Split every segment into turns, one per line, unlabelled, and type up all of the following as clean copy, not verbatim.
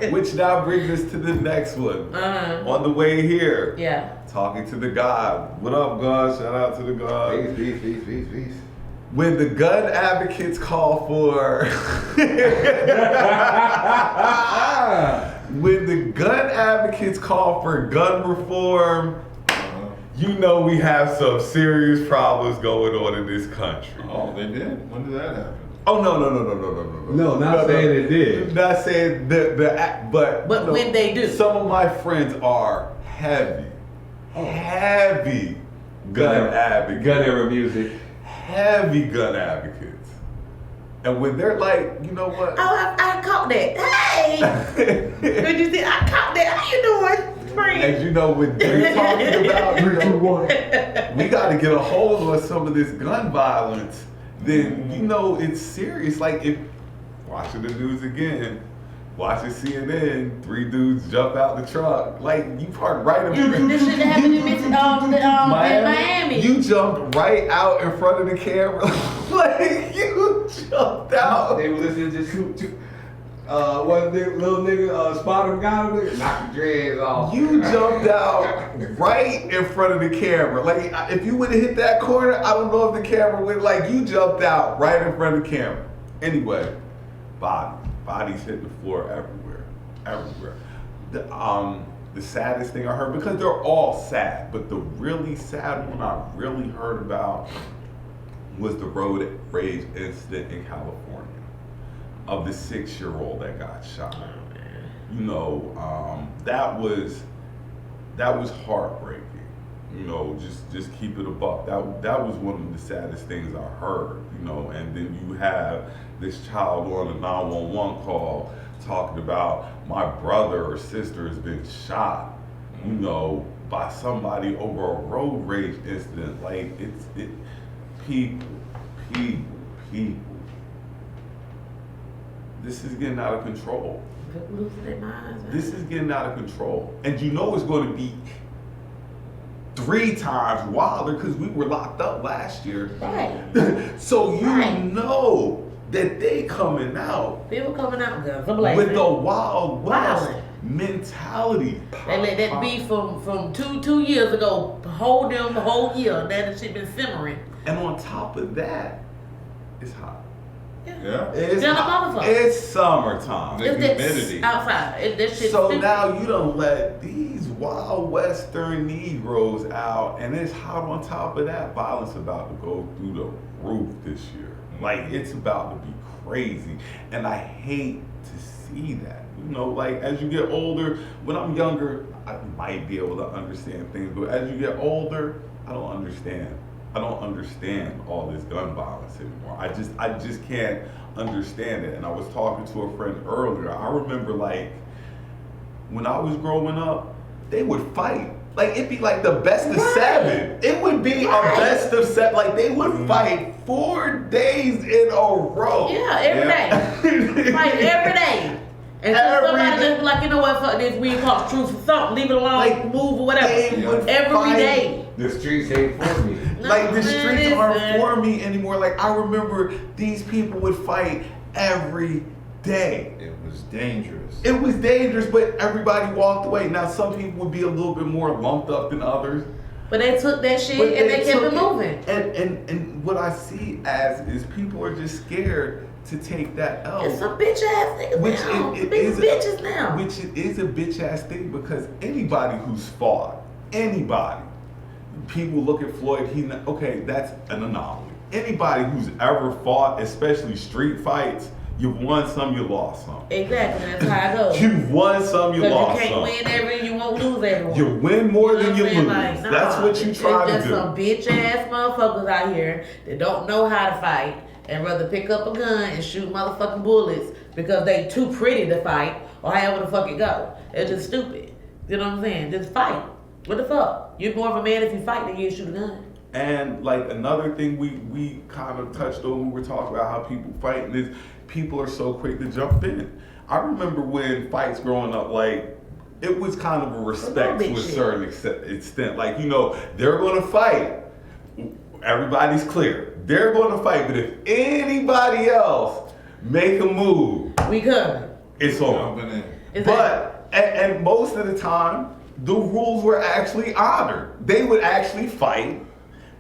Which now brings us to the next one. On the way here, talking to the God. What up, God? Shout out to the God.
Peace.
When the gun advocates call for when the gun advocates call for gun reform, you know we have some serious problems going on in this country.
Oh, they did? When did that happen?
Oh no!
No, not saying it did.
Not saying but
when they do.
Some of my friends are heavy gun advocates.
Gun era music.
Heavy gun advocates. And when they're like, you know what?
Oh, I caught that. Hey! Did you see? I caught that. How you doing, friend?
And you know, when they're talking about, we got to get a hold on some of this gun violence, then, you know, it's serious. Like, if, watching the news again, watching CNN, 3 dudes jump out the truck. Like, you parked right in
This shit happened in Miami.
You jumped right out in front of the camera. Like, you jumped out.
They were listening to one little nigga, spot him, got him, knock the dreads off.
You jumped out right in front of the camera. Like, if you would have hit that corner, I don't know if the camera would, like, you jumped out right in front of the camera. Anyway, bodies hitting the floor everywhere. The saddest thing I heard, because they're all sad, but the really sad one I really heard about was the road rage incident in California of the 6-year-old that got shot. You know, that was heartbreaking. You know, just keep it a buck. That was one of the saddest things I heard. You know, and then you have this child on a 911 call talking about my brother or sister has been shot. You know, by somebody over a road rage incident. Like people. This is getting out of control. This is getting out of control. And you know it's going to be 3 times wilder because we were locked up last year.
Right.
So you know that they coming out.
People coming out
with the Wild West mentality.
They let that beef from two years ago hold them the whole year. Now that shit been simmering.
And on top of that, it's hot.
Yeah.
It's hot. It's summertime.
The humidity.
Outside. That shit's
so now you don't let these wild western Negroes out, and it's hot on top of that. Violence about to go through the roof this year. Like, it's about to be crazy. And I hate to see that. You know, like, as you get older, when I'm younger, I might be able to understand things, but as you get older, I don't understand all this gun violence anymore. I just can't understand it. And I was talking to a friend earlier. I remember, like, when I was growing up, they would fight. Like, it'd be like the best of 7. It would be a best of 7. Like, they would fight 4 days in a row.
Yeah, every day. Fight every day. And so somebody just be like, you know what, fuck this, we ain't called truth for something, leave it alone, like, move or whatever. Every day.
The streets ain't for me.
Like, the streets aren't for me anymore. Like, I remember these people would fight every day.
It was dangerous.
It was dangerous, but everybody walked away. Now, some people would be a little bit more lumped up than others.
But they took that shit and they kept it moving.
And what I see as is people are just scared to take that L.
It's a bitch ass nigga now. It is bitches now.
Which it is a bitch ass thing because anybody who's fought, people look at Floyd, okay, that's an anomaly. Anybody who's ever fought, especially street fights, you've won some, you lost some.
Exactly, that's how it goes.
You've won some, you lost some.
You can't win every, you won't lose everyone.
You win more than you lose.
Like, nah,
that's what you try to do.
There's just some bitch ass motherfuckers out here that don't know how to fight and rather pick up a gun and shoot motherfucking bullets because they too pretty to fight or however the fuck it go. It's just stupid. You know what I'm saying? Just fight. What the fuck? You're more of a man if you fight than you shoot a gun.
And like another thing we kind of touched on when we were talking about how people fight is people are so quick to jump in. I remember when fights growing up, like, it was kind of a respect to a certain extent. Like, you know, they're going to fight. Everybody's clear. They're going to fight. But if anybody else make a move,
we coming.
It's on. And most of the time, the rules were actually honored. They would actually fight.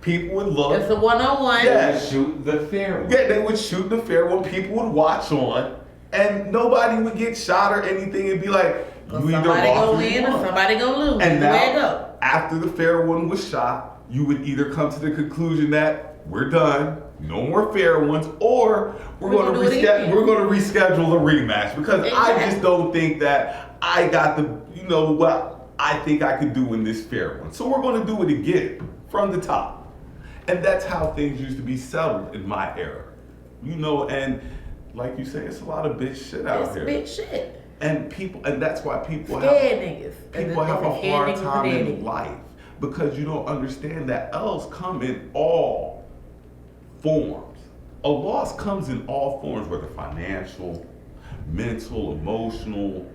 People would look.
It's a one-on-one.
Yeah.
Shoot the fair one.
Yeah, they would shoot the fair one. People would watch on, and nobody would get shot or anything. It'd be like, you either
somebody
lost
gonna
or you
win or
won.
somebody gonna lose.
And
Where it
now,
go?
after the fair one was shot, you would either come to the conclusion that we're done, no more fair ones, or we're going to reschedule the rematch because I just don't think that I got what I think I could do in this fair one. So we're going to do it again from the top. And that's how things used to be settled in my era. And like you say, it's a lot of bitch shit out here.
It's bitch shit.
And that's why people have
a
hard time in life because you don't understand that L's come in all forms. A loss comes in all forms, whether financial, mental, emotional,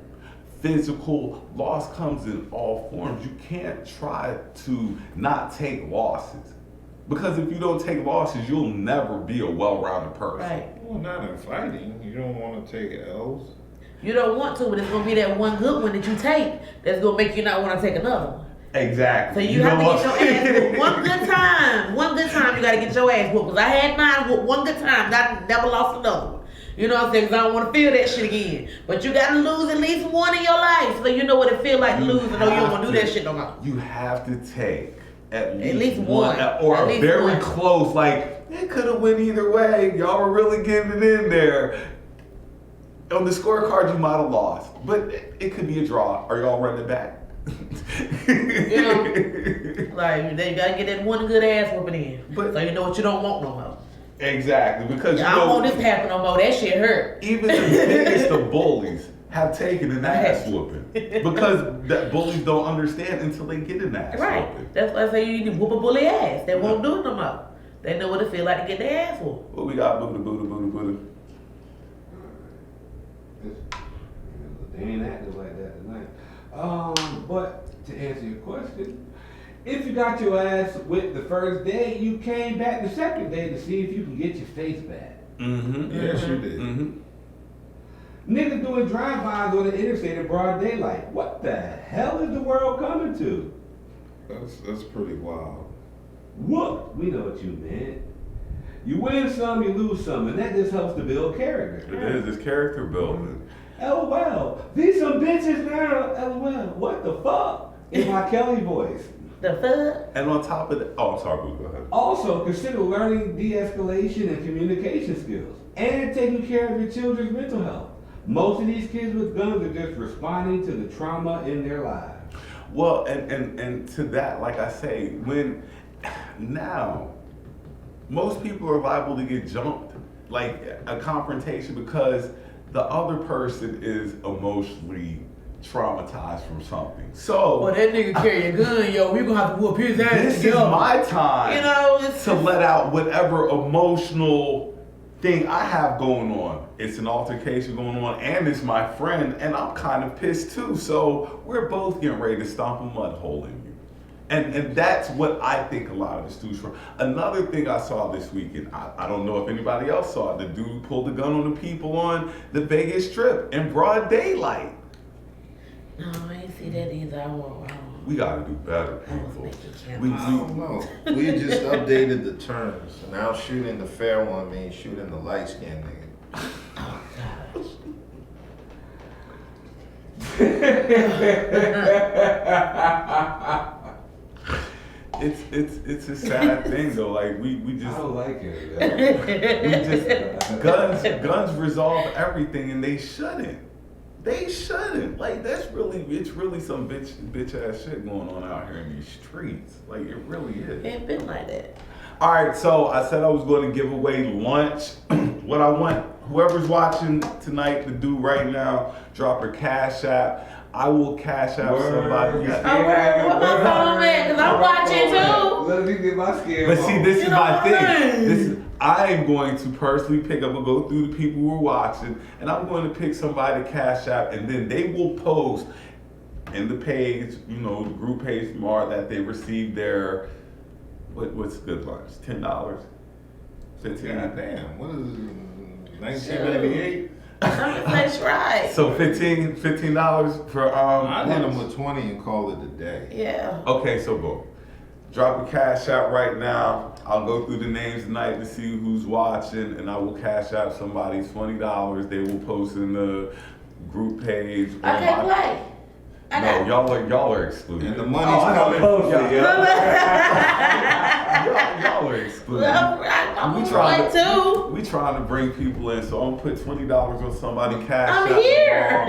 physical. Loss comes in all forms. You can't try to not take losses. Because if you don't take losses, you'll never be a well-rounded person.
Right.
Well, not in fighting. You don't want to take L's.
You don't want to, but it's gonna be that one good one that you take that's gonna make you not want to take another one.
Exactly.
So you have to get your ass whooped one good time. One good time you gotta get your ass whooped. Because I had mine whooped one good time, never lost another one. You know what I'm saying? Because I don't want to feel that shit again. But you gotta lose at least one in your life so you know what it feel like to lose and know you don't want to do that shit no more.
You have to take at least
one.
Or
At
a
least
very
one.
close, like, it could have went either way. Y'all were really getting it in there. On the scorecard, you might have lost, but it could be a draw. Are y'all running it back?
Like, you gotta get that one good ass whooping in. So you know what you don't want no more.
Exactly, because
I don't want this to happen no more. That shit hurt.
Even the biggest of bullies have taken an ass whooping because that bullies don't understand until they get an ass whooping.
That's why I say you need to whoop a bully ass. They won't do it no more. They know what it feel like to get their ass whooped.
What we got? Buddha.
They ain't acting like that tonight. But to answer your question, if you got your ass whipped the first day, you came back the second day to see if you can get your face back.
Mm-hmm.
Yes, you did.
Mm-hmm.
Niggas doing drive-bys on the interstate in broad daylight. What the hell is the world coming to?
That's pretty wild.
Whoop, we know what you meant. You win some, you lose some, and that just helps to build character.
It is. It's character building.
LOL. These some bitches now. LOL. What the fuck? In my Kelly voice.
The fuck?
And on top of that, I'm sorry, Boo, go ahead.
Also, consider learning de-escalation and communication skills, and taking care of your children's mental health. Most of these kids with guns are just responding to the trauma in their lives.
Well, and to that, like I say, now most people are liable to get jumped, like a confrontation, because the other person is emotionally traumatized from something. So,
Well, that nigga carry a gun, yo. We gonna have to whoop his ass.
this is my time,
it's
to let out whatever emotional thing I have going on. It's an altercation going on, and it's my friend, and I'm kind of pissed too. So we're both getting ready to stomp a mud hole in you. And that's what I think a lot of the students from. Another thing I saw this weekend, I don't know if anybody else saw it, the dude pulled the gun on the people on the Vegas Strip in broad daylight.
No, I ain't see that either. I won't.
We gotta do better, people.
I don't know. We just updated the terms. So now shooting the fair one means shooting the light skinned nigga.
Oh, gosh.
It's a sad thing though. Like we just
I don't like it.
guns resolve everything, and they shouldn't. They shouldn't. Like it's really some bitch ass shit going on out here in these streets. Like it really is.
It ain't been like that.
All right, so I said I was going to give away lunch. What I want whoever's watching tonight to do right now, drop her Cash App. I will cash out somebody.
What my phone at? Because I'm watching too.
Let me get my skin.
But see, this is my thing.
mean?
I am going to personally pick up and go through the people who are watching, and I'm going to pick somebody to Cash App, and then they will post in the page, the group page tomorrow, that they received their, what's good lunch? $10? $15?
God damn, what is it? 1998?
I'm just right.
So $15 for
I hit them
lunch.
with 20 and call it a day.
Yeah.
Okay, so boom. Drop a cash out right now. I'll go through the names tonight to see who's watching, and I will cash out somebody $20. They will post in the group page.
I can't play.
No, y'all are excluded.
And the money's coming.
Y'all are excluded.
I'm
We
trying to.
We trying to bring people in, so I'm gonna put $20 on somebody cash out.
I'm here.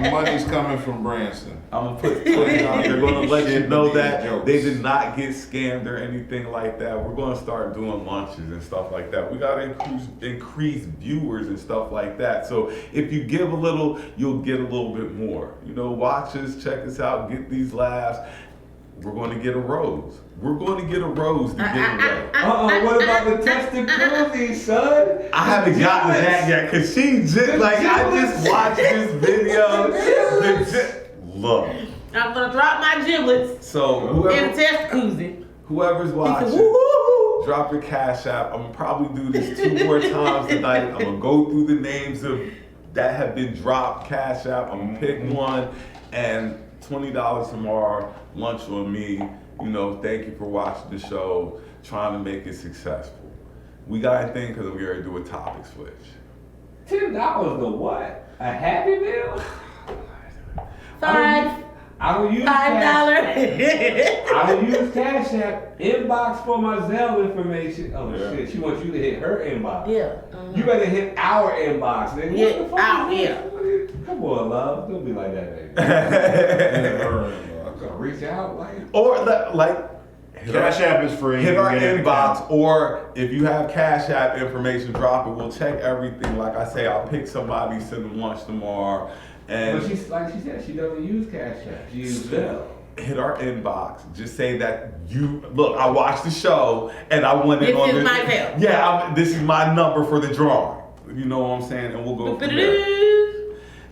The money's coming from Branson.
I'm gonna put $20. They're gonna let you know
These
that
jokes.
they did not get scammed or anything like that. We're gonna start doing lunches and stuff like that. We gotta increase viewers and stuff like that. So if you give a little, you'll get a little bit more. You know, watch us, check us out, get these laughs. We're going to get a rose. We're going to get a rose to give away.
What about the testicles, son?
I haven't gotten to that yet, cause she just like I just watched this video. Look.
I'm gonna drop my giblets
So
in a test koozie.
whoever's watching,
Woo-hoo.
drop your cash app. I'm gonna probably do this 2 more times tonight. I'm gonna go through the names of that have been dropped cash app. I'm gonna pick one, and $20 tomorrow. Lunch on me. You know, thank you for watching the show. Trying to make it successful. We got a thing because we already do a topic switch.
$10 to what? A Happy Meal?
$5.
I don't use
$5.
I don't use Cash App. Inbox for my Zelle information. Oh shit, she wants you to hit her inbox.
Yeah.
You better hit our inbox, nigga.
Yeah,
What the fuck
our,
is
yeah.
this? Come on, love. Don't be like that, nigga. I'm gonna reach out, like.
Or like hit
Cash App is free.
Hit
You
our
can get an
inbox,
account.
or if you have Cash App information, drop it. We'll check everything. Like I say, I'll pick somebody, send them lunch tomorrow, and
But she's like she said, she doesn't use Cash App. She uses Zelle.
hit our inbox. Just say that you look. I watched the show, and I wanted
This
on
is
this.
my bill.
Yeah, this is my number for the drawing. You know what I'm saying? And we'll go from there.
Ba-ba-doo.